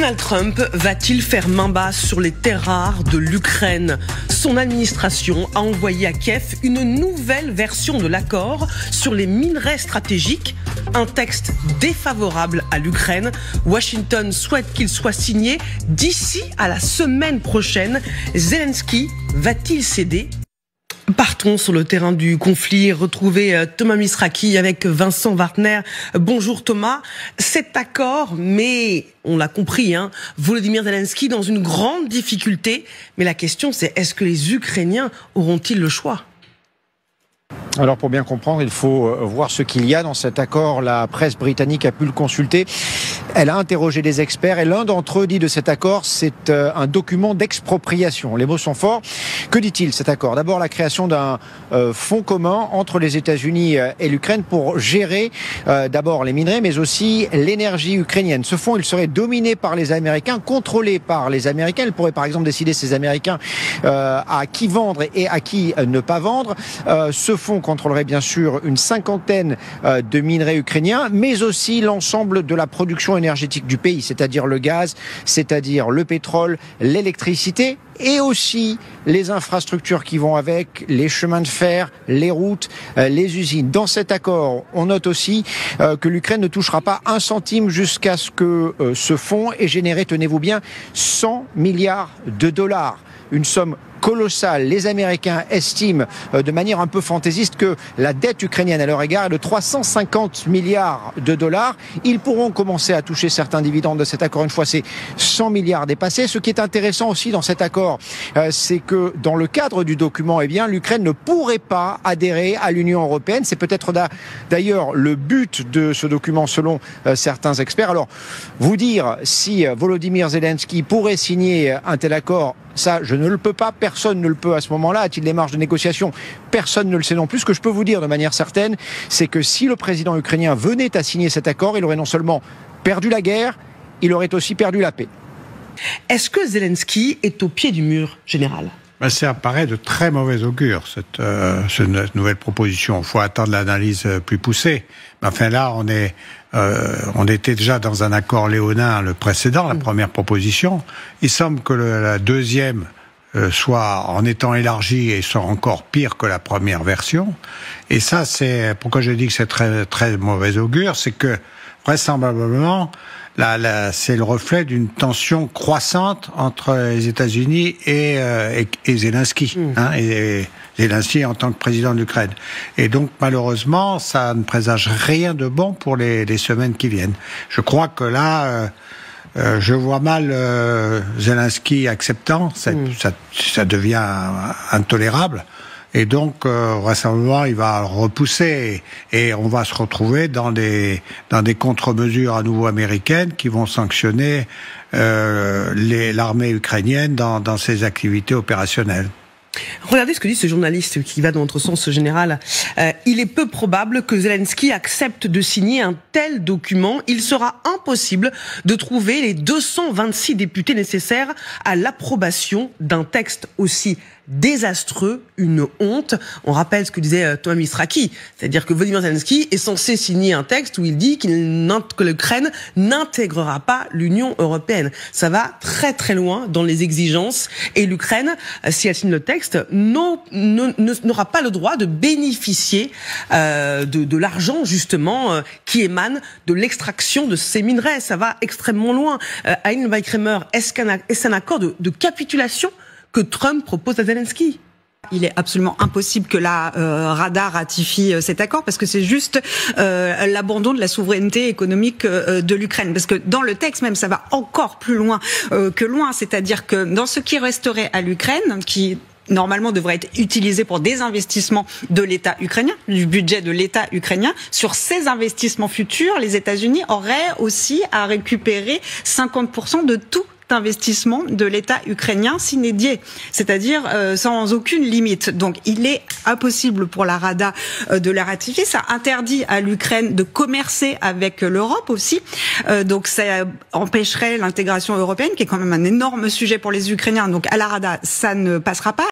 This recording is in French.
Donald Trump va-t-il faire main basse sur les terres rares de l'Ukraine? Son administration a envoyé à Kiev une nouvelle version de l'accord sur les minerais stratégiques, un texte défavorable à l'Ukraine. Washington souhaite qu'il soit signé d'ici à la semaine prochaine. Zelensky va-t-il céder? Partons sur le terrain du conflit et retrouver Thomas Misraki avec Vincent Wartner. Bonjour Thomas. Cet accord, mais on l'a compris, Volodymyr Zelensky dans une grande difficulté. Mais la question c'est, est-ce que les Ukrainiens auront-ils le choix ? Alors pour bien comprendre, il faut voir ce qu'il y a dans cet accord. La presse britannique a pu le consulter. Elle a interrogé des experts et l'un d'entre eux dit de cet accord, c'est un document d'expropriation. Les mots sont forts. Que dit-il cet accord? D'abord la création d'un fonds commun entre les États-Unis et l'Ukraine pour gérer d'abord les minerais mais aussi l'énergie ukrainienne. Ce fonds, il serait dominé par les Américains, contrôlé par les Américains. Il pourrait par exemple décider, ces Américains, à qui vendre et à qui ne pas vendre. Ce fonds contrôlerait bien sûr une cinquantaine de minerais ukrainiens, mais aussi l'ensemble de la production énergétique du pays, c'est-à-dire le gaz, c'est-à-dire le pétrole, l'électricité et aussi les infrastructures qui vont avec, les chemins de fer, les routes, les usines. Dans cet accord, on note aussi que l'Ukraine ne touchera pas un centime jusqu'à ce que ce fonds ait généré, tenez-vous bien, 100 milliards de dollars. Une somme colossale. Les Américains estiment de manière un peu fantaisiste que la dette ukrainienne à leur égard est de 350 milliards de dollars. Ils pourront commencer à toucher certains dividendes de cet accord une fois ces 100 milliards dépassés. Ce qui est intéressant aussi dans cet accord, c'est que dans le cadre du document, l'Ukraine ne pourrait pas adhérer à l'Union européenne. C'est peut-être d'ailleurs le but de ce document selon certains experts. Alors, vous dire si Volodymyr Zelensky pourrait signer un tel accord, ça, je ne le peux pas. Personne ne le peut à ce moment-là. A-t-il des marges de négociation? Personne ne le sait non plus. Ce que je peux vous dire de manière certaine, c'est que si le président ukrainien venait à signer cet accord, il aurait non seulement perdu la guerre, il aurait aussi perdu la paix. Est-ce que Zelensky est au pied du mur, général? Ça apparaît de très mauvais augure, cette nouvelle proposition. Il faut attendre l'analyse plus poussée. Mais enfin là, on était déjà dans un accord léonin, le précédent, la première proposition. Il semble que la deuxième soit en étant élargie et soit encore pire que la première version. Et ça, c'est pourquoi je dis que c'est très très mauvais augure, c'est que vraisemblablement c'est le reflet d'une tension croissante entre les États-Unis et Zelensky, et Zelensky en tant que président de l'Ukraine. Et donc malheureusement, ça ne présage rien de bon pour les semaines qui viennent. Je crois que là, je vois mal Zelensky acceptant. Ça devient intolérable. Et donc, vraisemblablement, il va repousser et on va se retrouver dans des contre-mesures à nouveau américaines qui vont sanctionner l'armée ukrainienne dans ses activités opérationnelles. Regardez ce que dit ce journaliste qui va dans notre sens général. Il est peu probable que Zelensky accepte de signer un tel document. Il sera impossible de trouver les 226 députés nécessaires à l'approbation d'un texte aussi désastreux, une honte. On rappelle ce que disait Thomas Misraki, c'est-à-dire que Volodymyr Zelensky est censé signer un texte où il dit que l'Ukraine n'intégrera pas l'Union européenne. Ça va très très loin dans les exigences et l'Ukraine, si elle signe le texte, n'aura pas le droit de bénéficier de l'argent justement qui émane de l'extraction de ces minerais. Ça va extrêmement loin. Aline Weikramer, est-ce un accord de capitulation que Trump propose à Zelensky? Il est absolument impossible que la Rada ratifie cet accord parce que c'est juste l'abandon de la souveraineté économique de l'Ukraine. Parce que dans le texte même, ça va encore plus loin que loin. C'est-à-dire que dans ce qui resterait à l'Ukraine, qui normalement devrait être utilisé pour des investissements de l'État ukrainien, du budget de l'État ukrainien. Sur ces investissements futurs, les États-Unis auraient aussi à récupérer 50% de tout investissement de l'État ukrainien s'inédié, c'est-à-dire sans aucune limite. Donc il est impossible pour la Rada de la ratifier. Ça interdit à l'Ukraine de commercer avec l'Europe aussi. Donc ça empêcherait l'intégration européenne, qui est quand même un énorme sujet pour les Ukrainiens. Donc à la Rada, ça ne passera pas.